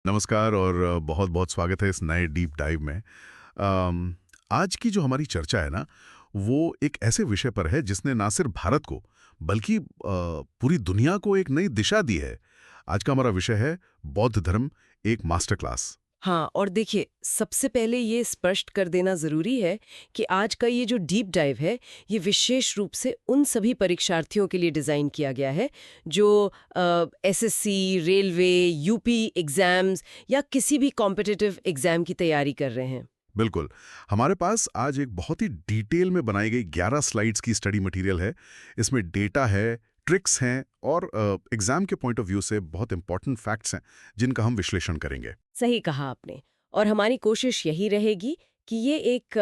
नमस्कार और बहुत-बहुत स्वागत है इस नए डीप डाइव में। आज की जो हमारी चर्चा है ना, वो एक ऐसे विषय पर है जिसने ना सिर्फ भारत को बल्कि पूरी दुनिया को एक नई दिशा दी है। आज का हमारा विषय है बौद्ध धर्म, एक मास्टर क्लास। हाँ, और देखिए, सबसे पहले ये स्पष्ट कर देना ज़रूरी है कि आज का ये जो डीप डाइव है, ये विशेष रूप से उन सभी परीक्षार्थियों के लिए डिज़ाइन किया गया है, जो एसएससी, रेलवे, यूपी एग्ज़ाम्स या किसी भी कॉम्पिटिटिव एग्ज़ाम की तैयारी कर रहे हैं। बिल्कुल, हमारे पास आज एक बहुत ही डिटेल में बनाई गई 11 स्लाइड्स की स्टडी मटेरियल है। इसमें डेटा है, ट्रिक्स हैं और एग्ज़ाम के पॉइंट ऑफ व्यू से बहुत इंपॉर्टेंट फैक्ट्स हैं, जिनका हम विश्लेषण करेंगे। सही कहा आपने। और हमारी कोशिश यही रहेगी कि ये एक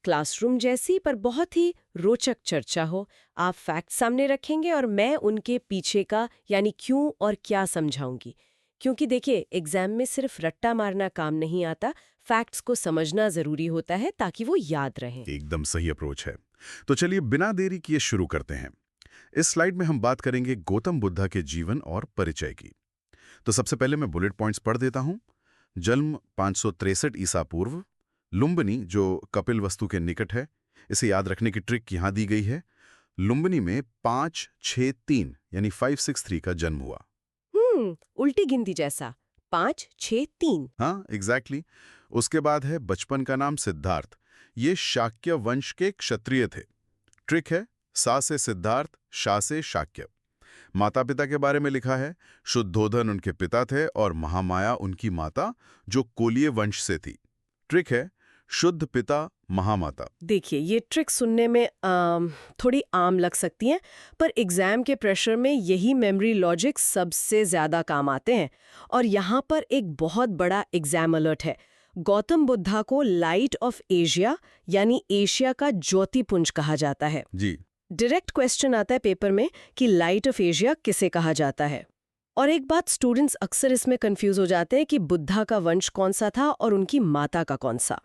क्लासरूम जैसी पर बहुत ही रोचक चर्चा हो। आप फैक्ट सामने रखेंगे और मैं उनके पीछे का यानी क्यों और क्या समझाऊंगी। क्योंकि देखिए, एग्जाम में सिर्फ रट्टा मारना काम नहीं आता, फैक्ट्स को समझना जरूरी होता है ताकि वो याद रहें। एकदम सही अप्रोच है। तो चलिए बिना देरी किए शुरू करते हैं। इस स्लाइड में हम बात करेंगे गौतम बुद्धा के जीवन और परिचय की। तो सबसे पहले मैं बुलेट पॉइंट्स पढ़ देता हूं। जन्म 563 ईसा पूर्व, लुम्बिनी जो कपिलवस्तु के निकट है। इसे याद रखने की ट्रिक यहां दी गई है। लुम्बिनी में 563 यानी 563 का जन्म हुआ। उल्टी गिनती जैसा। 5, 6, 3। हाँ एग्जैक्टली। उसके बाद है बचपन का नाम सिद्धार्थ। ये शाक्य वंश के क्षत्रिय थे। ट्रिक है, सा से सिद्धार्थ, शा से शाक्य। माता पिता के बारे में लिखा है, शुद्धोधन उनके पिता थे और महामाया उनकी माता, जो कोलीय वंश से थी। ट्रिक है, शुद्ध पिता महामाता। देखिए, ये ट्रिक सुनने में थोड़ी आम लग सकती हैं, पर एग्जाम के प्रेशर में यही मेमोरी लॉजिक सबसे ज़्यादा काम आते हैं। और यहाँ पर एक बहुत बड़ा एग्जाम अलर्ट है। गौतम बुद्धा को लाइट ऑफ एशिया यानी एशिया का ज्योतिपुंज कहा जाता है। जी। डायरेक्ट क्वेश्चन आता है पेपर में कि लाइट ऑफ एशिया किसे कहा जाता है। और एक बात, स्टूडेंट्स अक्सर इसमें कंफ्यूज हो जाते हैं कि बुद्धा का वंश कौन सा था और उनकी माता का कौन सा।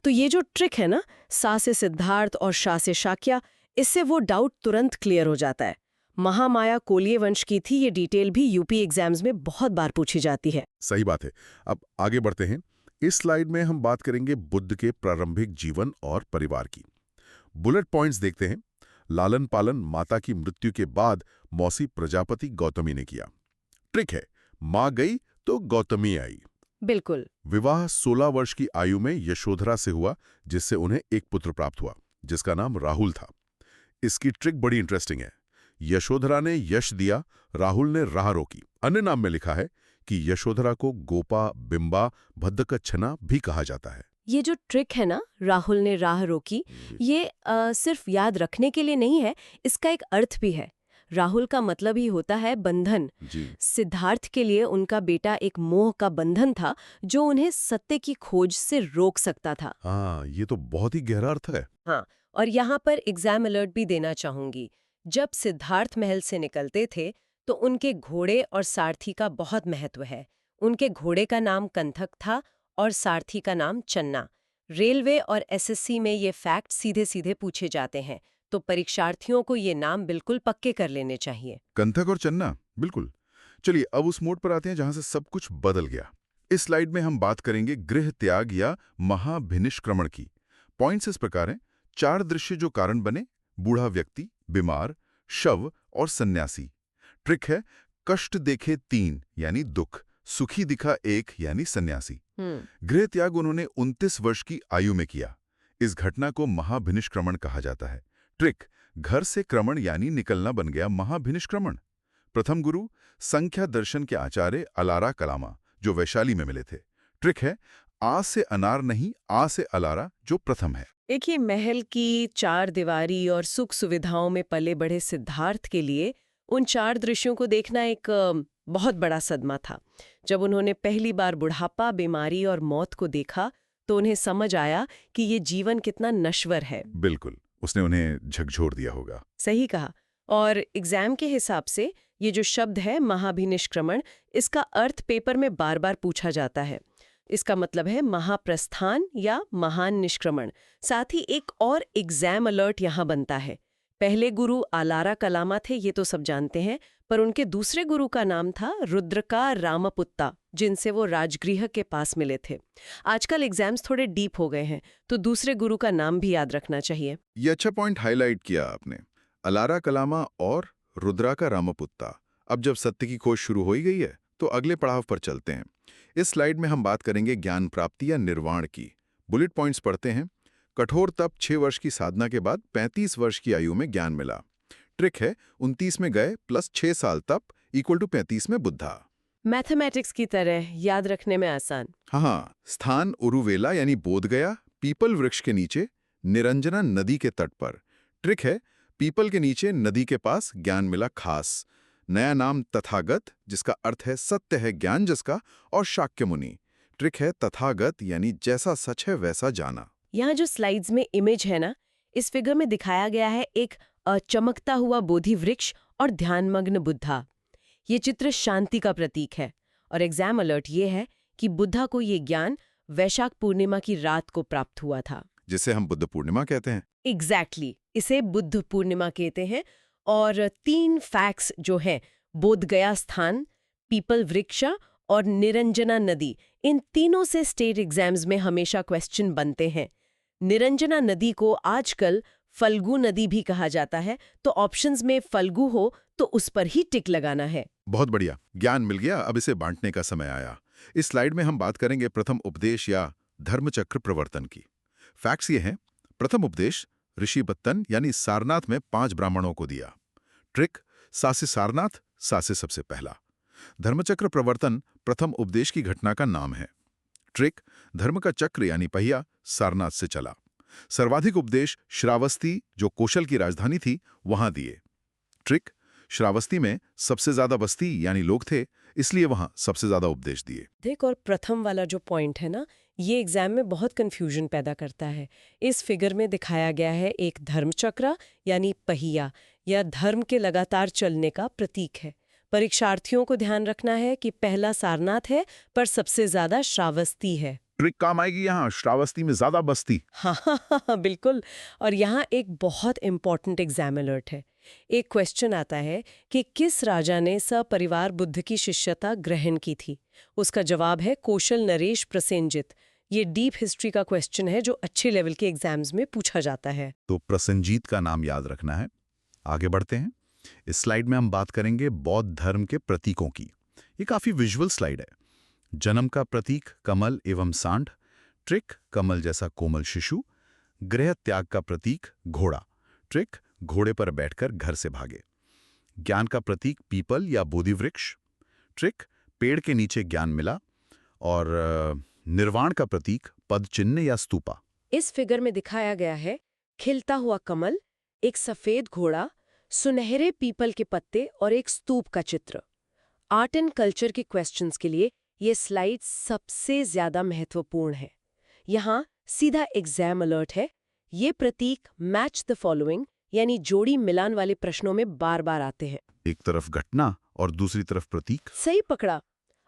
तो ये जो ट्रिक है ना, सा से सिद्धार्थ और शा से शाक्या, इससे वो डाउट तुरंत क्लियर हो जाता है। महामाया कोलीय वंश की थी, ये डिटेल भी यूपी एग्जाम्स में बहुत बार पूछी जाती है। सही बात है। अब आगे बढ़ते हैं। इस स्लाइड में हम बात करेंगे बुद्ध के प्रारंभिक जीवन और परिवार की। बुलेट पॉइंट्स देखते हैं। लालन पालन माता की मृत्यु के बाद मौसी प्रजापति गौतमी ने किया। ट्रिक है, मां गई तो गौतमी आई। बिल्कुल। विवाह 16 वर्ष की आयु में यशोधरा से हुआ, जिससे उन्हें एक पुत्र प्राप्त हुआ, जिसका नाम राहुल था। इसकी ट्रिक बड़ी इंटरेस्टिंग है। यशोधरा ने यश दिया, राहुल ने राह रोकी। अन्य नाम में लिखा है कि यशोधरा को गोपा, बिंबा, भद्दकच्छना भी कहा जाता है। ये जो ट्रिक है ना, राहुल ने राह रोकी, ये सिर्फ याद रखने के लिए नहीं है, इसका एक अर्थ भी है। राहुल का मतलब ही होता है बंधन। जी। सिद्धार्थ के लिए उनका बेटा एक मोह का बंधन था, जो उन्हें सत्य की खोज से रोक सकता था। हाँ, ये तो बहुत ही गहरा अर्थ है। हाँ, और यहाँ पर एग्जाम अलर्ट भी देना चाहूंगी। जब सिद्धार्थ महल से निकलते थे, तो उनके घोड़े और सारथी का बहुत महत्व है। उनके घोड़े का नाम कंथक था और सारथी का नाम चन्ना। रेलवे और एसएससी में ये फैक्ट सीधे सीधे पूछे जाते हैं, तो परीक्षार्थियों को ये नाम बिल्कुल पक्के कर लेने चाहिए। कंथक और चन्ना, बिल्कुल। चलिए अब उस मोड पर आते हैं जहां से सब कुछ बदल गया। इस स्लाइड में हम बात करेंगे गृह त्याग या महाभिनिष्क्रमण की। पॉइंट्स इस प्रकार हैं। 4 दृश्य जो कारण बने: बूढ़ा व्यक्ति, बीमार, शव और सन्यासी। ट्रिक है, कष्ट देखे 3 यानी दुख, सुखी दिखा 1 यानी सन्यासी। गृह त्याग उन्होंने 29 वर्ष की आयु में किया। इस घटना को महाभिनिष्क्रमण कहा जाता है। ट्रिक, घर से क्रमण यानी निकलना बन गया महाभिनिष्क्रमण। प्रथम गुरु संख्या दर्शन के आचार्य अलारा कलामा, जो वैशाली में मिले थे। ट्रिक है, आ से अनार नहीं, आ से अलारा, जो प्रथम है। एक ही महल की चार दीवारी और सुख सुविधाओं में पले बढ़े सिद्धार्थ के लिए उन चार दृश्यों को देखना एक बहुत बड़ा सदमा था। जब उन्होंने पहली बार बुढ़ापा, बीमारी और मौत को देखा, तो उन्हें समझ आया कि ये जीवन कितना नश्वर है। बिल्कुल, उसने उन्हें झकझोर दिया होगा। सही कहा। और एग्जाम के हिसाब से ये जो शब्द है महाभिनिष्क्रमण, इसका अर्थ पेपर में बार बार पूछा जाता है। इसका मतलब है महाप्रस्थान या महान निष्क्रमण। साथ ही एक और एग्जाम अलर्ट यहाँ बनता है। पहले गुरु आलारा कलामा थे, ये तो सब जानते हैं, पर उनके दूसरे गुरु का नाम था रुद्रका रामपुत्ता, जिनसे वो राजगृह के पास मिले थे। आजकल एग्जाम्स थोड़े डीप हो गए हैं, तो दूसरे गुरु का नाम भी याद रखना चाहिए। ये अच्छा पॉइंट हाईलाइट किया आपने। अलारा कलामा और रुद्रा का रामपुत्ता। अब जब सत्य की खोज शुरू हो ही गई है, तो अगले पड़ाव पर चलते हैं। इस स्लाइड में हम बात करेंगे ज्ञान प्राप्ति या निर्वाण की। बुलेट पॉइंट्स पढ़ते हैं। कठोर तप 6 वर्ष की साधना के बाद 35 वर्ष की आयु में ज्ञान मिला। ट्रिक है 29 में गए प्लस 6 साल तप इक्वल टू 35 में बुद्धा। मैथमेटिक्स की तरह याद रखने में आसान। हाँ, स्थान उरुवेला यानी बोधगया, पीपल वृक्ष के नीचे, निरंजना नदी के तट पर। ट्रिक है पीपल के नीचे नदी के पास ज्ञान मिला खास। नया नाम तथागत, जिसका अर्थ है सत्य है ज्ञान जिसका, और शाक्य मुनि। ट्रिक है तथागत यानी जैसा सच है वैसा जाना। यहाँ जो स्लाइड्स में इमेज है ना, इस फिगर में दिखाया गया है एक चमकता हुआ बोधि वृक्ष और ध्यानमग्न बुद्धा। ये चित्र शांति का प्रतीक है, और एग्जाम अलर्ट ये है कि बुद्धा को ये ज्ञान वैशाख पूर्णिमा की रात को प्राप्त हुआ था, जिसे हम बुद्ध पूर्णिमा कहते हैं। एग्जैक्टली इसे बुद्ध पूर्णिमा कहते हैं। और 3 फैक्ट्स जो हैं, बोधगया स्थान, पीपल वृक्ष और निरंजना नदी, इन तीनों से स्टेट एग्जाम्स में हमेशा क्वेश्चन बनते हैं। निरंजना नदी को आजकल फल्गु नदी भी कहा जाता है, तो ऑप्शंस में फल्गु हो तो उस पर ही टिक लगाना है। बहुत बढ़िया, ज्ञान मिल गया, अब इसे बांटने का समय आया। इस स्लाइड में हम बात करेंगे प्रथम उपदेश या धर्मचक्र प्रवर्तन की। फैक्ट्स ये हैं, प्रथम उपदेश ऋषि बत्तन यानी सारनाथ में 5 ब्राह्मणों को दिया। ट्रिक सासे सारनाथ, सासे सबसे पहला। धर्मचक्र प्रवर्तन प्रथम उपदेश की घटना का नाम है। ट्रिक धर्म का चक्र यानी पहिया सारनाथ से चला। सर्वाधिक उपदेश श्रावस्ती, जो कौशल की राजधानी थी, वहां दिए। ट्रिक श्रावस्ती में सबसे ज्यादा बस्ती यानी लोग थे, इसलिए वहां सबसे ज्यादा उपदेश दिए। देख, और प्रथम वाला जो पॉइंट है ना, ये एग्जाम में बहुत कंफ्यूजन पैदा करता है। इस फिगर में दिखाया गया है एक धर्मचक्र यानी पहिया या धर्म के लगातार चलने का प्रतीक है। परीक्षार्थियों को ध्यान रखना है कि पहला सारनाथ है, पर सबसे ज्यादा श्रावस्ती है। ट्रिक काम आएगी यहाँ, श्रावस्ती में ज्यादा बस्ती। हाँ, बिल्कुल। और यहाँ एक बहुत इंपॉर्टेंट एग्जाम अलर्ट है। एक क्वेश्चन आता है कि किस राजा ने सपरिवार बुद्ध की शिष्यता ग्रहण की थी। उसका जवाब है कौशल नरेश प्रसेनजित। ये डीप हिस्ट्री का क्वेश्चन है जो अच्छे लेवल के एग्जाम्स में पूछा जाता है। तो प्रसेनजीत का नाम याद रखना है। आगे बढ़ते हैं। इस स्लाइड में हम बात करेंगे बौद्ध धर्म के प्रतीकों की। ये काफी विजुअल स्लाइड है। जन्म का प्रतीक कमल एवं सांड। ट्रिक कमल जैसा कोमल शिशु। गृह त्याग का प्रतीक घोड़ा। ट्रिक घोड़े पर बैठकर घर से भागे। ज्ञान का प्रतीक पीपल या बोधि वृक्ष। ट्रिक पेड़ के नीचे ज्ञान मिला। और निर्वाण का प्रतीक पद चिन्ह या स्तूपा। इस फिगर में दिखाया गया है खिलता हुआ कमल, एक सफेद घोड़ा, सुनहरे पीपल के पत्ते और एक स्तूप का चित्र। आर्ट एंड कल्चर के क्वेश्चंस के लिए ये स्लाइड सबसे ज्यादा महत्वपूर्ण है। यहाँ सीधा एग्जाम अलर्ट है। ये प्रतीक मैच द फॉलोइंग यानी जोड़ी मिलान वाले प्रश्नों में बार बार आते हैं। एक तरफ घटना और दूसरी तरफ प्रतीक। सही पकड़ा।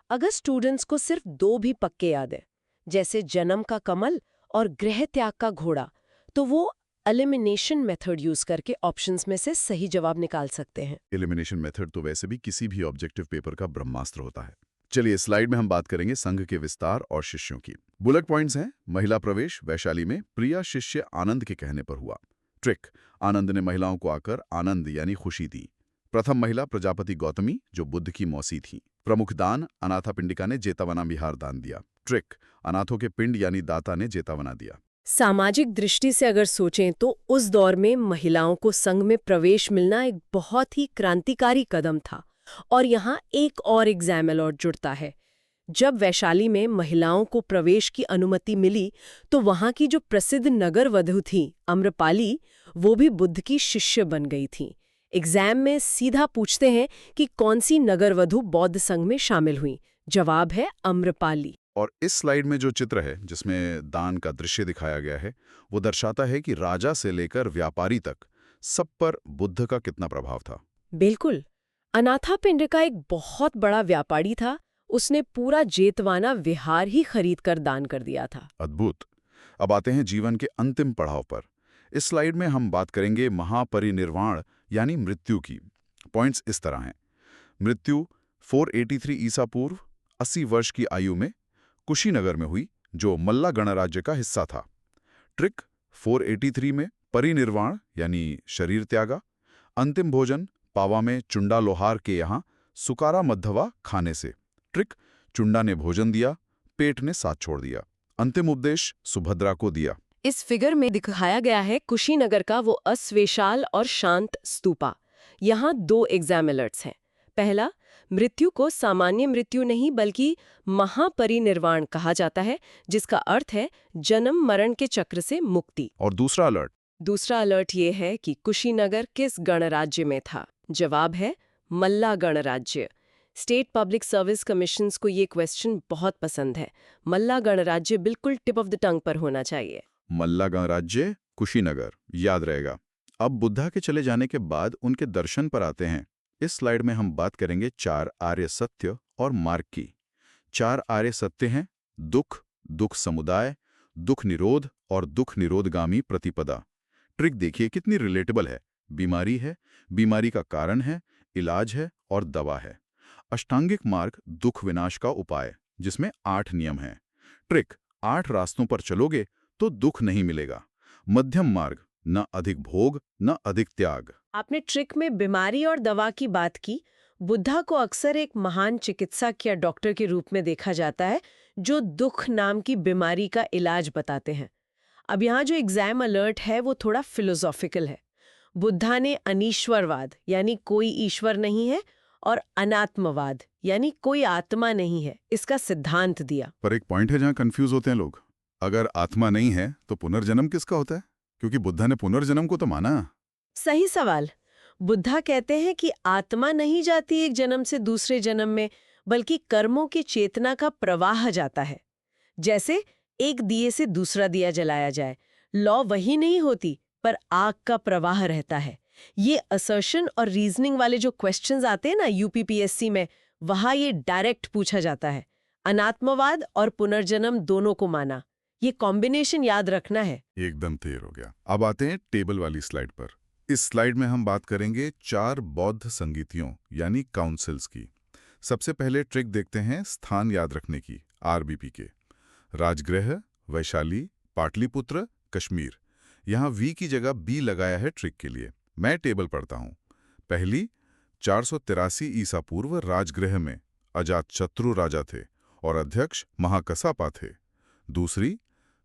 अगर स्टूडेंट्स को सिर्फ 2 भी पक्के याद है, जैसे जन्म का कमल और गृह त्याग का घोड़ा, तो वो एलिमिनेशन मेथड यूज करके ऑप्शंस में से सही जवाब निकाल सकते हैं। एलिमिनेशन मेथड तो वैसे भी किसी भी ऑब्जेक्टिव पेपर का ब्रह्मास्त्र होता है। चलिए स्लाइड में हम बात करेंगे संघ के विस्तार और शिष्यों की। बुलेट पॉइंट्स हैं। महिला प्रवेश वैशाली में प्रिया शिष्य आनंद के कहने पर हुआ। ट्रिक आनंद ने महिलाओं को आकर आनंद यानी खुशी दी। प्रथम महिला प्रजापति गौतमी, जो बुद्ध की मौसी थी। प्रमुख दान अनाथा पिंडिका ने जेतावना विहार दान दिया। ट्रिक अनाथों के पिंड यानी दाता ने जेतावना दिया। सामाजिक दृष्टि से अगर सोचें तो उस दौर में महिलाओं को संघ में प्रवेश मिलना एक बहुत ही क्रांतिकारी कदम था। और यहाँ एक और एग्जाम अलर्ट जुड़ता है। जब वैशाली में महिलाओं को प्रवेश की अनुमति मिली, तो वहाँ की जो प्रसिद्ध नगर वधू थी अम्रपाली, वो भी बुद्ध की शिष्य बन गई थी। एग्जाम में सीधा पूछते हैं कि कौन सी नगर वधू बौद्ध संघ में शामिल हुई। जवाब है अम्रपाली। और इस स्लाइड में जो चित्र है, जिसमें दान का दृश्य दिखाया गया है, वो दर्शाता है कि राजा से लेकर व्यापारी तक सब पर बुद्ध का कितना प्रभाव था। बिल्कुल। अनाथा पिंडिका एक बहुत बड़ा व्यापारी था। उसने पूरा जेतवाना विहार ही खरीद कर दान कर दिया था। अद्भुत। अब आते हैं जीवन के अंतिम पड़ाव पर। इस स्लाइड में हम बात करेंगे महापरिनिर्वाण यानी मृत्यु की। पॉइंट्स इस तरह हैं। मृत्यु 483 ईसा पूर्व 80 वर्ष की आयु में कुशीनगर में हुई, जो मल्ला गणराज्य का हिस्सा था। ट्रिक 483 में परिनिर्वाण यानी शरीर त्यागा। अंतिम भोजन पावा में चुंडा लोहार के यहाँ सुकारा मद्धवा खाने से। ट्रिक चुंडा ने भोजन दिया, पेट ने साथ छोड़ दिया। अंतिम उपदेश सुभद्रा को दिया। इस फिगर में दिखाया गया है कुशीनगर का वो अस्वेशाल और शांत स्तूपा। यहाँ 2 एग्जाम अलर्ट्स हैं। पहला, मृत्यु को सामान्य मृत्यु नहीं बल्कि महापरिनिर्वाण कहा जाता है, जिसका अर्थ है जन्म मरण के चक्र से मुक्ति। और दूसरा अलर्ट ये है कि कुशीनगर किस गणराज्य में था। जवाब है मल्ला गणराज्य। स्टेट पब्लिक सर्विस कमीशंस को ये क्वेश्चन बहुत पसंद है। मल्ला गणराज्य बिल्कुल टिप ऑफ द टंग पर होना चाहिए। मल्ला गणराज्य, कुशीनगर, याद रहेगा। अब बुद्धा के चले जाने के बाद उनके दर्शन पर आते हैं। इस स्लाइड में हम बात करेंगे 4 आर्य सत्य और मार्ग की। 4 आर्य सत्य हैं दुख, दुख समुदाय, दुख निरोध और दुख निरोधगामी प्रतिपदा। ट्रिक देखिए कितनी रिलेटेबल है। बीमारी है, बीमारी का कारण है, इलाज है और दवा है। अष्टांगिक मार्ग दुख विनाश का उपाय, जिसमें 8 नियम हैं। ट्रिक 8 रास्तों पर चलोगे तो दुख नहीं मिलेगा। मध्यम मार्ग न अधिक भोग न अधिक त्याग। आपने ट्रिक में बीमारी और दवा की बात की। बुद्धा को अक्सर एक महान चिकित्सक या डॉक्टर के रूप में देखा जाता है, जो दुख नाम की बीमारी का इलाज बताते हैं। अब यहाँ जो एग्जाम अलर्ट है वो थोड़ा फिलोसॉफिकल है। बुद्धा ने अनीश्वरवाद यानी कोई ईश्वर नहीं है और अनात्मवाद यानी कोई आत्मा नहीं है, इसका सिद्धांत दिया। पर एक पॉइंट है जहाँ कंफ्यूज होते हैं लोग। अगर आत्मा नहीं है तो पुनर्जन्म किसका होता है? क्योंकि बुद्धा ने पुनर्जन्म को तो माना। सही सवाल। बुद्धा कहते हैं कि आत्मा नहीं जाती एक जन्म से दूसरे जन्म में, बल्कि कर्मों की चेतना का प्रवाह जाता है। जैसे एक दिए से दूसरा दिया जलाया जाए, लॉ वही नहीं होती पर आग का प्रवाह रहता है। ये असर्शन और रीजनिंग वाले जो क्वेश्चंस आते हैं ना यूपीपीएससी में, वहां ये डायरेक्ट पूछा जाता है। अनात्मवाद और पुनर्जन्म दोनों को माना। ये कॉम्बिनेशन याद रखना है। एकदम क्लियर हो गया। अब आते हैं टेबल वाली स्लाइड पर। इस स्लाइड में हम बात करेंगे 4 बौद्ध संगीतियों यानी काउंसिल्स की। सबसे पहले ट्रिक देखते हैं स्थान याद रखने की, आरबीपी के। राजगृह, वैशाली, पाटलिपुत्र, कश्मीर। यहाँ वी की जगह बी लगाया है ट्रिक के लिए। मैं टेबल पढ़ता हूँ। पहली 483 ईसा पूर्व राजगृह में अजातशत्रु राजा थे और अध्यक्ष महाकसापा थे। दूसरी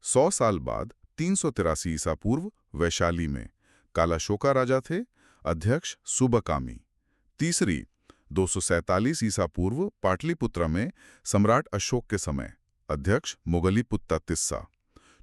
100 साल बाद 383 ईसा पूर्व वैशाली में कालाशोका राजा थे, अध्यक्ष सुबकामी। तीसरी 247 ईसा पूर्व पाटलिपुत्र में सम्राट अशोक के समय, अध्यक्ष मुगलीपुत्ता तिस्सा।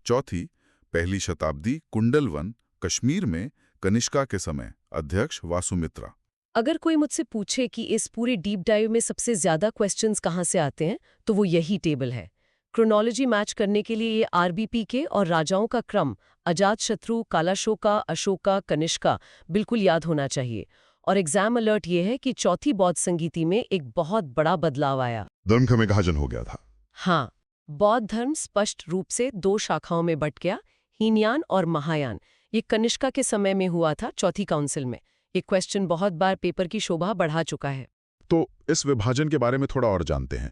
चौथी 1ली शताब्दी कुंडलवन कश्मीर में कनिष्का के समय, अध्यक्ष वासुमित्रा। अगर कोई मुझसे पूछे कि इस पूरे डीप डाइव में सबसे ज्यादा क्वेश्चंस कहाँ से आते हैं, तो वो यही टेबल है। क्रोनोलॉजी मैच करने के लिए ये आरबीपी के और राजाओं का क्रम अजातशत्रु, कालाशोका, अशोका, कनिष्का बिल्कुल याद होना चाहिए। और एग्जाम अलर्ट ये है कि चौथी बौद्ध संगीति में एक बहुत बड़ा बदलाव आया। धर्म का विभाजन हो गया था। हाँ, बौद्ध धर्म स्पष्ट रूप से 2 शाखाओं में बंट गया, हीनयान और महायान। ये कनिष्का के समय में हुआ था, चौथी काउंसिल में। ये क्वेश्चन बहुत बार पेपर की शोभा बढ़ा चुका है। तो इस विभाजन के बारे में थोड़ा और जानते हैं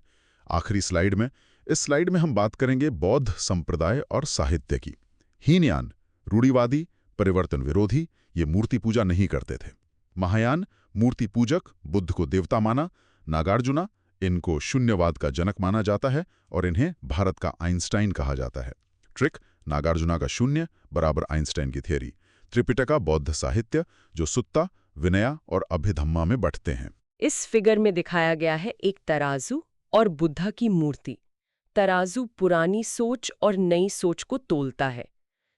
आखिरी स्लाइड में। इस स्लाइड में हम बात करेंगे बौद्ध संप्रदाय और साहित्य की। हीनयान रूढ़िवादी, परिवर्तन विरोधी, ये मूर्ति पूजा नहीं करते थे। महायान मूर्ति पूजक, बुद्ध को देवता माना। नागार्जुना, इनको शून्यवाद का जनक माना जाता है और इन्हें भारत का आइंस्टाइन कहा जाता है। ट्रिक नागार्जुना का शून्य बराबर आइंस्टाइन की थियरी। त्रिपिटका बौद्ध साहित्य जो सुत्ता, विनया और अभिधम्मा में बंटते हैं। इस फिगर में दिखाया गया है एक तराजू और बुद्धा की मूर्ति। तराजू पुरानी सोच और नई सोच को तोलता है।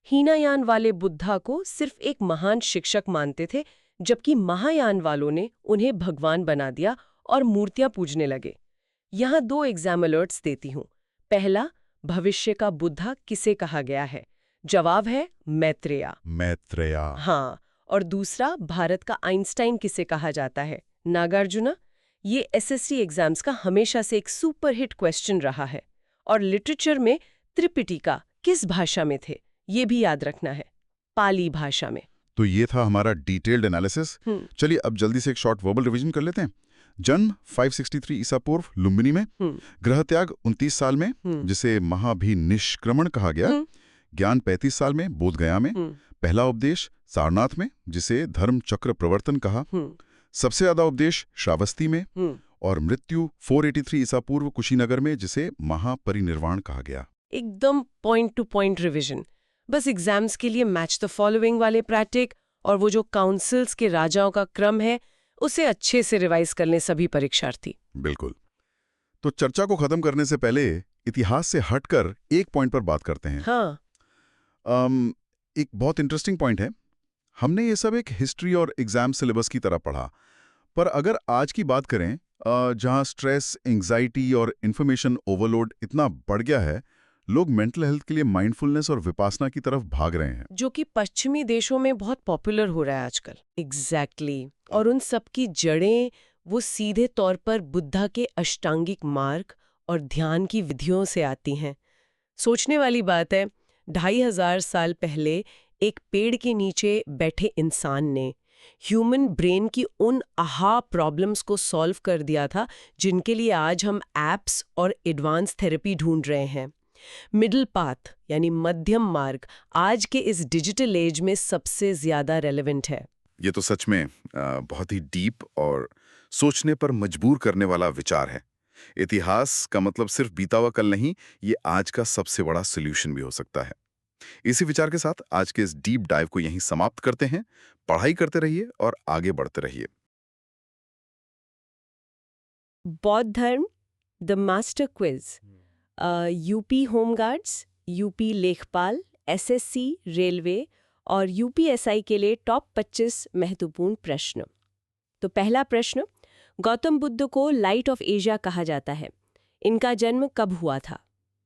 हीनयान वाले बुद्धा को सिर्फ एक महान शिक्षक मानते थे, जबकि महायान वालों ने उन्हें भगवान बना दिया और मूर्तियां पूजने लगे। यहाँ 2 एग्जाम अलर्ट्स देती हूँ। पहला, भविष्य का बुद्धा किसे कहा गया है? जवाब है मैत्रेया। हाँ, और दूसरा, भारत का आइंस्टाइन किसे कहा जाता है? नागार्जुना। ये एसएससी एग्जाम्स का हमेशा से एक सुपरहिट क्वेश्चन रहा है। और लिटरेचर में त्रिपिटिका किस भाषा में थे, ये भी याद रखना है, पाली भाषा में। तो ये था हमारा डिटेल्ड एनालिसिस। चलिए अब जल्दी से एक शॉर्ट वर्बल रिवीजन कर लेते हैं। जन्म 563 ईसा पूर्व लुम्बिनी में, ग्रह त्याग 29 साल में जिसे महाभिनिष्क्रमण कहा गया, ज्ञान 35 साल में बोधगया में, पहला उपदेश सारनाथ में जिसे धर्म चक्र प्रवर्तन कहा, सबसे ज्यादा उपदेश श्रावस्ती में, और मृत्यु 483 ईसा पूर्व कुशीनगर में जिसे महापरिनिर्वाण कहा गया। एकदम पॉइंट टू पॉइंट रिवीजन, बस एग्जाम्स के लिए मैच द फॉलोइंग वाले प्रैक्टिक और वो जो काउंसिल्स के राजाओं का क्रम है उसे अच्छे से रिवाइज कर लें सभी परीक्षार्थी। बिल्कुल। तो चर्चा को खत्म करने से पहले इतिहास से हटकर एक पॉइंट पर बात करते हैं। हाँ। एक बहुत इंटरेस्टिंग पॉइंट है। हमने ये सब एक हिस्ट्री और एग्जाम सिलेबस की तरह पढ़ा, पर अगर आज की बात करें जहां स्ट्रेस, एंग्जाइटी और इन्फॉर्मेशन ओवरलोड इतना बढ़ गया है, लोग मेंटल हेल्थ के लिए माइंडफुलनेस और विपासना की तरफ भाग रहे हैं, जो कि पश्चिमी देशों में बहुत पॉपुलर हो रहा है आजकल। एग्जैक्टली। और उन सब की जड़ें वो सीधे तौर पर बुद्धा के अष्टांगिक मार्ग और ध्यान की विधियों से आती हैं। सोचने वाली बात है, 2500 साल पहले एक पेड़ के नीचे बैठे इंसान ने ह्यूमन ब्रेन की उन आहा प्रॉब्लम्स को सॉल्व कर दिया था जिनके लिए आज हम एप्स और एडवांस थेरेपी ढूंढ रहे हैं। मिडिल पाथ यानी मध्यम मार्ग आज के इस डिजिटल एज में सबसे ज्यादा रेलेवेंट है। ये तो सच में बहुत ही डीप और सोचने पर मजबूर करने वाला विचार है। इतिहास का मतलब सिर्फ बीता हुआ कल नहीं, ये आज का सबसे बड़ा सॉल्यूशन भी हो सकता है। इसी विचार के साथ आज के इस डीप डाइव को यहीं समाप्त करते हैं। पढ़ाई करते रहिए और आगे बढ़ते रहिए। बौद्ध धर्म the master quiz, UP home guards, UP लेखपाल, एसएससी, रेलवे और यूपीएसआई के लिए टॉप 25 महत्वपूर्ण प्रश्न। तो पहला प्रश्न, गौतम बुद्ध को लाइट ऑफ एशिया कहा जाता है, इनका जन्म कब हुआ था?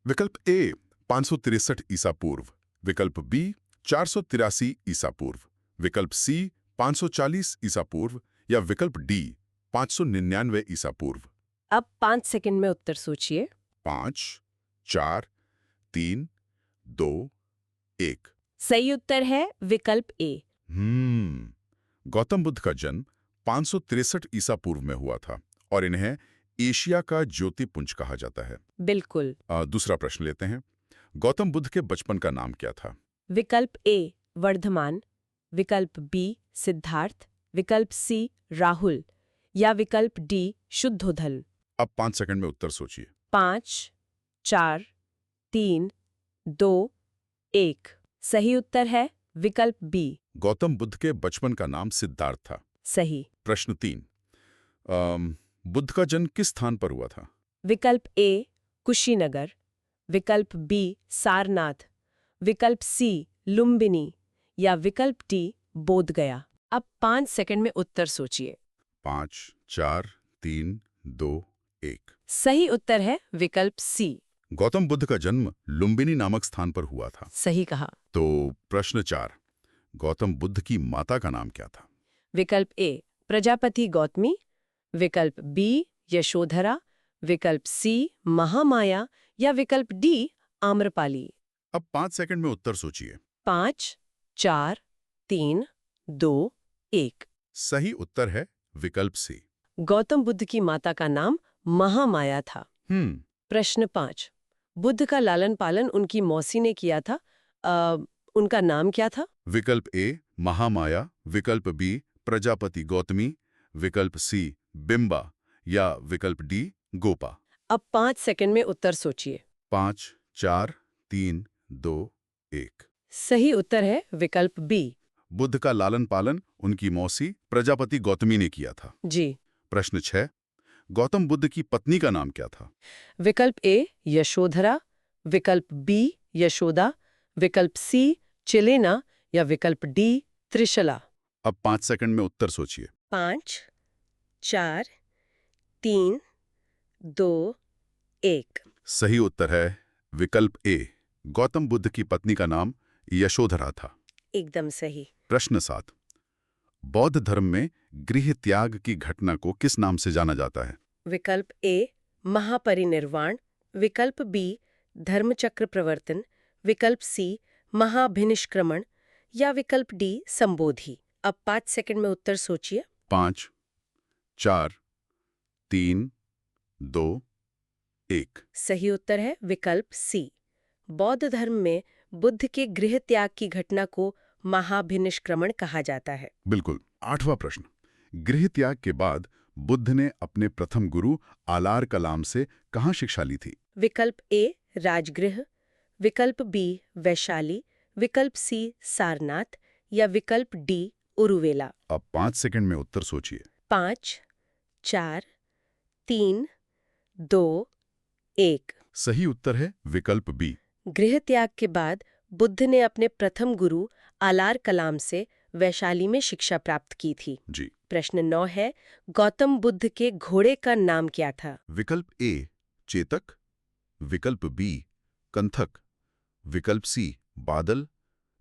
विकल्प ए 563 ईसा पूर्व, विकल्प बी 483 ईसा पूर्व, विकल्प सी 540 ईसा पूर्व या विकल्प डी 599 ईसा पूर्व। अब 5 सेकंड में उत्तर सोचिए। 5, 4, 3, 2, 1। सही उत्तर है विकल्प ए। गौतम बुद्ध का जन्म 563 ईसा पूर्व में हुआ था और इन्हें एशिया का ज्योतिपुंज कहा जाता है। बिल्कुल। दूसरा प्रश्न लेते हैं। गौतम बुद्ध के बचपन का नाम क्या था? विकल्प ए वर्धमान, विकल्प बी सिद्धार्थ, विकल्प सी राहुल या विकल्प डी शुद्धोधन। अब 5 सेकंड में उत्तर सोचिए। 5, 4, 3, 2, 1। सही उत्तर है विकल्प बी। गौतम बुद्ध के बचपन का नाम सिद्धार्थ था। सही। प्रश्न 3, बुद्ध का जन्म किस स्थान पर हुआ था? विकल्प ए कुशीनगर, विकल्प बी सारनाथ, विकल्प सी लुम्बिनी या विकल्प डी बोधगया। अब 5 सेकंड में उत्तर सोचिए। 5, 4, 3, 2, 1। सही उत्तर है विकल्प सी। गौतम बुद्ध का जन्म लुम्बिनी नामक स्थान पर हुआ था। सही कहा। तो प्रश्न 4, गौतम बुद्ध की माता का नाम क्या था? विकल्प ए प्रजापति गौतमी, विकल्प बी यशोधरा, विकल्प सी महामाया या विकल्प डी आम्रपाली। अब 5 सेकंड में उत्तर सोचिए। 5, 4, 3, 2, 1। सही उत्तर है विकल्प सी। गौतम बुद्ध की माता का नाम महामाया था। प्रश्न 5, बुद्ध का लालन पालन उनकी मौसी ने किया था, उनका नाम क्या था? विकल्प ए महामाया, विकल्प बी प्रजापति गौतमी, विकल्प सी बिंबा या विकल्प डी गोपा। अब 5 सेकंड में उत्तर सोचिए। 5, 4, 3, 2, 1। सही उत्तर है विकल्प बी। बुद्ध का लालन पालन उनकी मौसी प्रजापति गौतमी ने किया था। जी। प्रश्न 6, गौतम बुद्ध की पत्नी का नाम क्या था? विकल्प ए यशोधरा, विकल्प बी यशोदा, विकल्प सी चिलेना या विकल्प डी त्रिशला। अब 5 सेकंड में उत्तर सोचिए। 5, 4, 3, 2, 1। सही उत्तर है विकल्प ए। गौतम बुद्ध की पत्नी का नाम यशोधरा था। एकदम सही। प्रश्न 7, बौद्ध धर्म में गृह त्याग की घटना को किस नाम से जाना जाता है? विकल्प ए महापरिनिर्वाण, विकल्प बी धर्मचक्र प्रवर्तन, विकल्प सी महाभिनिष्क्रमण या विकल्प डी संबोधि। अब 5 सेकंड में उत्तर सोचिए। 5, 4, 3, 2, 1। सही उत्तर है विकल्प सी। बौद्ध धर्म में बुद्ध के गृह त्याग की घटना को महाभिनिष्क्रमण कहा जाता है। बिल्कुल। 8वां प्रश्न, गृह त्याग के बाद बुद्ध ने अपने प्रथम गुरु आलार कलाम से कहाँ शिक्षा ली थी? विकल्प ए राजगृह, विकल्प बी वैशाली, विकल्प सी सारनाथ या विकल्प डी उरुवेला। अब 5 सेकंड में उत्तर सोचिए। 5, 4, 3, 2, 1। सही उत्तर है विकल्प बी। गृह त्याग के बाद बुद्ध ने अपने प्रथम गुरु आलार कलाम से वैशाली में शिक्षा प्राप्त की थी। जी। प्रश्न 9 है, गौतम बुद्ध के घोड़े का नाम क्या था? विकल्प ए चेतक, विकल्प बी कंथक, विकल्प सी बादल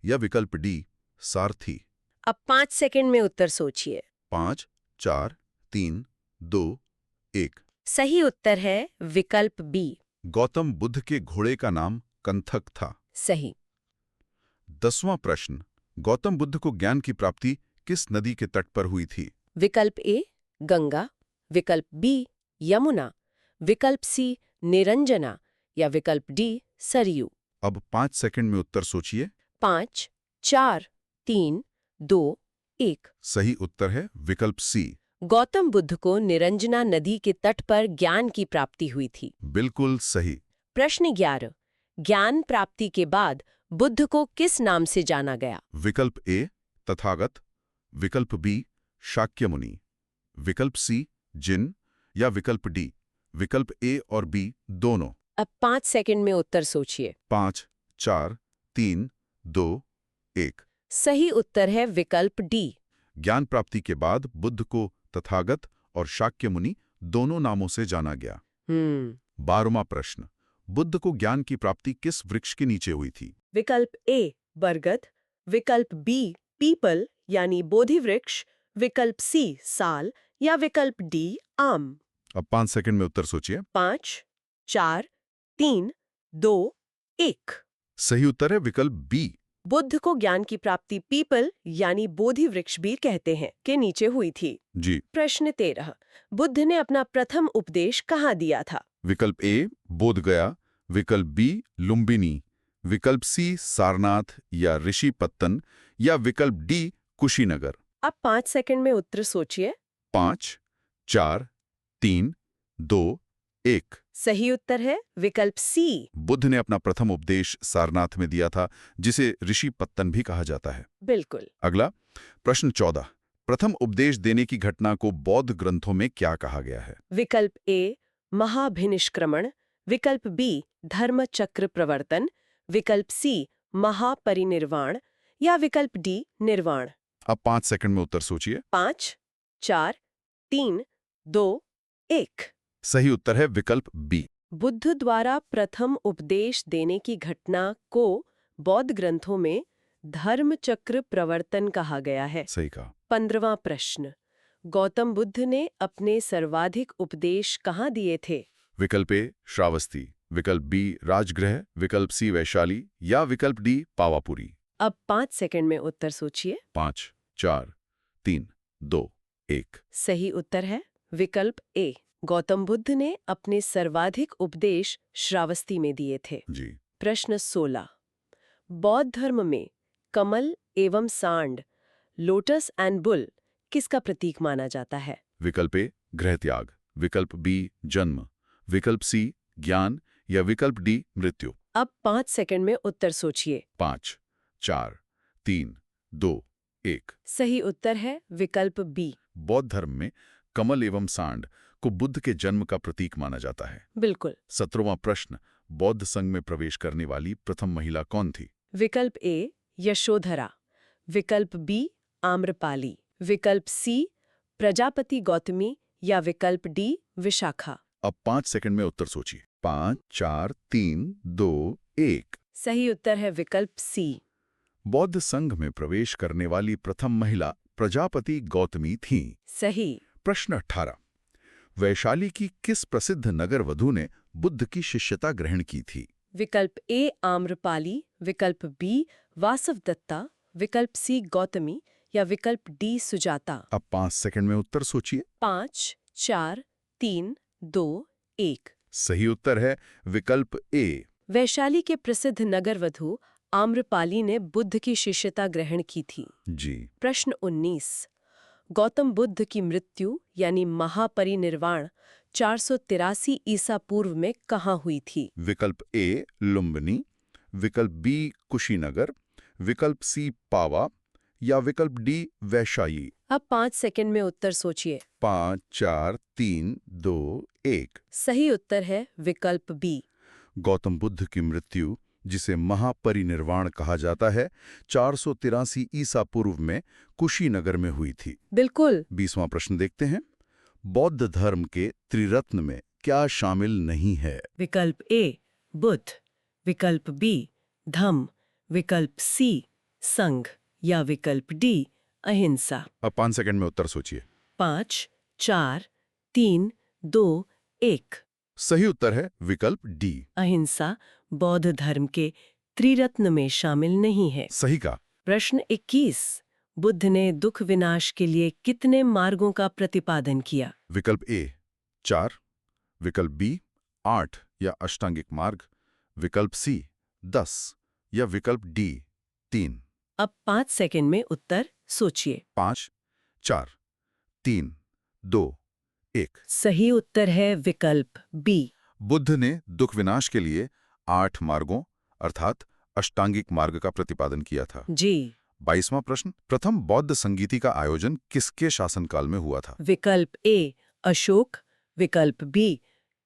या विकल्प डी सारथी। अब 5 सेकंड में उत्तर सोचिए। 5, 4, 3, 2, 1। सही उत्तर है विकल्प बी। गौतम बुद्ध के घोड़े का नाम कंथक था। सही। 10वां प्रश्न, गौतम बुद्ध को ज्ञान की प्राप्ति किस नदी के तट पर हुई थी? विकल्प ए गंगा, विकल्प बी यमुना, विकल्प सी निरंजना या विकल्प डी सरयू। अब 5 सेकंड में उत्तर सोचिए। 5, 4, 3, 2, 1। सही उत्तर है विकल्प सी। गौतम बुद्ध को निरंजना नदी के तट पर ज्ञान की प्राप्ति हुई थी। बिल्कुल सही। प्रश्न 11, ज्ञान प्राप्ति के बाद बुद्ध को किस नाम से जाना गया? विकल्प ए तथागत, विकल्प बी शाक्य मुनि, विकल्प सी जिन या विकल्प डी विकल्प ए और बी दोनों। अब 5 सेकंड में उत्तर सोचिए। 5, 4, 3, 2, 1। सही उत्तर है विकल्प डी। ज्ञान प्राप्ति के बाद बुद्ध को तथागत और शाक्य मुनि दोनों नामों से जाना गया। 12वां प्रश्न, बुद्ध को ज्ञान की प्राप्ति किस वृक्ष के नीचे हुई थी? विकल्प ए बरगद, विकल्प बी पीपल यानी बोधि वृक्ष, विकल्प सी साल या विकल्प डी आम। अब 5 सेकंड में उत्तर सोचिए। 5, 4, 3, 2, 1। सही उत्तर है विकल्प बी। बुद्ध को ज्ञान की प्राप्ति पीपल यानी बोधि वृक्ष भी कहते हैं के नीचे हुई थी। जी। प्रश्न 13, बुद्ध ने अपना प्रथम उपदेश कहाँ दिया था? विकल्प ए बोधगया, विकल्प बी लुम्बिनी, विकल्प सी सारनाथ या ऋषिपत्तन या विकल्प डी कुशीनगर। अब 5 सेकंड में उत्तर सोचिए। 5, 4, 3, 2, 1। सही उत्तर है विकल्प सी। बुद्ध ने अपना प्रथम उपदेश सारनाथ में दिया था, जिसे ऋषिपत्तन भी कहा जाता है। बिल्कुल। अगला प्रश्न 14, प्रथम उपदेश देने की घटना को बौद्ध ग्रंथों में क्या कहा गया है? विकल्प ए महाभिनिष्क्रमण, विकल्प बी धर्मचक्र प्रवर्तन, विकल्प सी महापरिनिर्वाण या विकल्प डी निर्वाण। अब 5 सेकंड में उत्तर सोचिए। 5, 4, 3, 2, 1। सही उत्तर है विकल्प बी। बुद्ध द्वारा प्रथम उपदेश देने की घटना को बौद्ध ग्रंथों में धर्मचक्र प्रवर्तन कहा गया है। सही कहा। 15वां प्रश्न, गौतम बुद्ध ने अपने सर्वाधिक उपदेश कहाँ दिए थे? विकल्प ए श्रावस्ती, विकल्प बी राजगृह, विकल्प सी वैशाली या विकल्प डी पावापुरी। अब 5 सेकंड में उत्तर सोचिए। 5, 4, 3, 2, 1। सही उत्तर है विकल्प ए। गौतम बुद्ध ने अपने सर्वाधिक उपदेश श्रावस्ती में दिए थे। जी। प्रश्न 16, बौद्ध धर्म में कमल एवं सांड, लोटस एंड बुल किसका प्रतीक माना जाता है? विकल्प ए गृह त्याग, विकल्प बी जन्म, विकल्प सी ज्ञान या विकल्प डी मृत्यु। अब 5 सेकंड में उत्तर सोचिए। 5, 4, 3, 2, 1। सही उत्तर है विकल्प बी। बौद्ध धर्म में कमल एवं सांड को बुद्ध के जन्म का प्रतीक माना जाता है। बिल्कुल। 17वां प्रश्न, बौद्ध संघ में प्रवेश करने वाली प्रथम महिला कौन थी? विकल्प ए यशोधरा, विकल्प बी आम्रपाली, विकल्प सी प्रजापति गौतमी या विकल्प डी विशाखा। अब 5 सेकंड में उत्तर सोचिए। 5, 4, 3, 2, 1। सही उत्तर है विकल्प सी। बौद्ध संघ में प्रवेश करने वाली प्रथम महिला प्रजापति गौतमी थी। सही। प्रश्न 18, वैशाली की किस प्रसिद्ध नगर वधू ने बुद्ध की शिष्यता ग्रहण की थी? विकल्प ए आम्रपाली, विकल्प बी वासवदत्ता, विकल्प सी गौतमी या विकल्प डी सुजाता। अब 5 सेकंड में उत्तर सोचिए। 5, 4, 3, 2, 1। सही उत्तर है विकल्प ए। वैशाली के प्रसिद्ध नगरवधु आम्रपाली ने बुद्ध की शिष्यता ग्रहण की थी। जी। प्रश्न 19। गौतम बुद्ध की मृत्यु यानी महापरिनिर्वाण 483 ईसा पूर्व में कहाँ हुई थी? विकल्प ए लुम्बिनी, विकल्प बी कुशीनगर, विकल्प सी पावा या विकल्प डी वैशाली। अब 5 सेकंड में उत्तर सोचिए। 5, 4, 3, 2, 1। सही उत्तर है विकल्प बी। गौतम बुद्ध की मृत्यु, जिसे महापरिनिर्वाण कहा जाता है, 483 ईसा पूर्व में कुशीनगर में हुई थी। बिल्कुल। 20वां प्रश्न देखते हैं। बौद्ध धर्म के त्रिरत्न में क्या शामिल नहीं है? विकल्प ए बुद्ध, विकल्प बी धम्म, विकल्प सी संघ या विकल्प डी अहिंसा। अब 5 सेकंड में उत्तर सोचिए। 5, 4, 3, 2, 1। सही उत्तर है विकल्प डी। अहिंसा बौद्ध धर्म के त्रिरत्न में शामिल नहीं है। सही कहा। प्रश्न 21। बुद्ध ने दुख विनाश के लिए कितने मार्गों का प्रतिपादन किया? विकल्प ए 4, विकल्प बी 8 या अष्टांगिक मार्ग, विकल्प सी 10 या विकल्प डी 3। अब 5 सेकंड में उत्तर सोचिए। 5, 4, 3, 2, 1। सही उत्तर है विकल्प बी। बुद्ध ने दुख विनाश के लिए 8 मार्गों अर्थात अष्टांगिक मार्ग का प्रतिपादन किया था। जी। 22वां प्रश्न। प्रथम बौद्ध संगीति का आयोजन किसके शासनकाल में हुआ था? विकल्प ए अशोक, विकल्प बी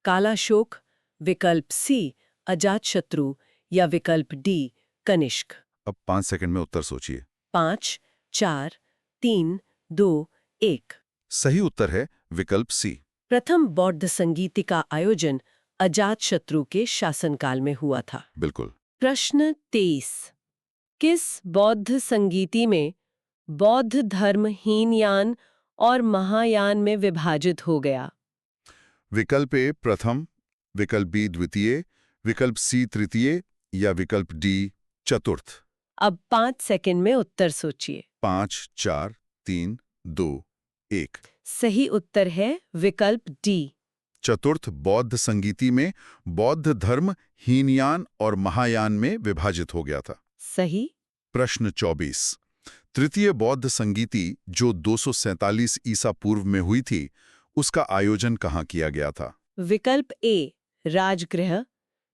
कालाशोक, विकल्प सी अजातशत्रु या विकल्प डी कनिष्क। अब 5 सेकंड में उत्तर सोचिए। 5, 4, 3, 2, 1। सही उत्तर है विकल्प सी। प्रथम बौद्ध संगीति का आयोजन अजातशत्रु के शासनकाल में हुआ था। बिल्कुल। प्रश्न 23। किस बौद्ध संगीति में बौद्ध धर्म हीनयान और महायान में विभाजित हो गया? विकल्प ए प्रथम, विकल्प बी द्वितीय, विकल्प सी तृतीय या विकल्प डी चतुर्थ। अब 5 सेकंड में उत्तर सोचिए। 5, 4, 3, 2, 1। सही उत्तर है विकल्प डी। चतुर्थ बौद्ध संगीति में बौद्ध धर्म हीनयान और महायान में विभाजित हो गया था। सही। प्रश्न 24। तृतीय बौद्ध संगीति जो 247 ईसा पूर्व में हुई थी, उसका आयोजन कहाँ किया गया था? विकल्प ए राजगृह,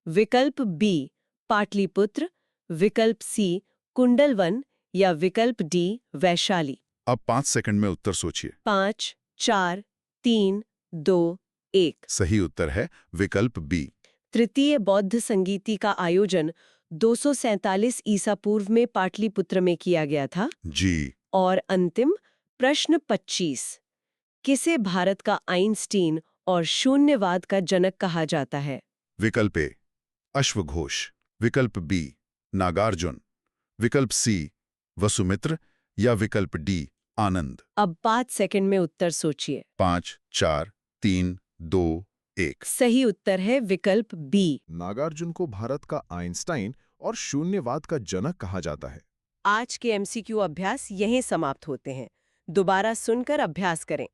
विकल्प बी पाटलिपुत्र, विकल्प सी कुंडलवन या विकल्प डी वैशाली। अब 5 सेकंड में उत्तर सोचिए। 5, 4, 3, 2, 1। सही उत्तर है विकल्प बी। तृतीय बौद्ध संगीति का आयोजन 247 ईसा पूर्व में पाटलिपुत्र में किया गया था। जी। और अंतिम प्रश्न 25। किसे भारत का आइंस्टीन और शून्यवाद का जनक कहा जाता है? विकल्प ए अश्वघोष, विकल्प बी नागार्जुन, विकल्प सी वसुमित्र या विकल्प डी आनंद। अब 5 सेकंड में उत्तर सोचिए। 5, 4, 3, 2, 1। सही उत्तर है विकल्प बी। नागार्जुन को भारत का आइंस्टाइन और शून्यवाद का जनक कहा जाता है। आज के एमसीक्यू अभ्यास यहीं समाप्त होते हैं। दोबारा सुनकर अभ्यास करें।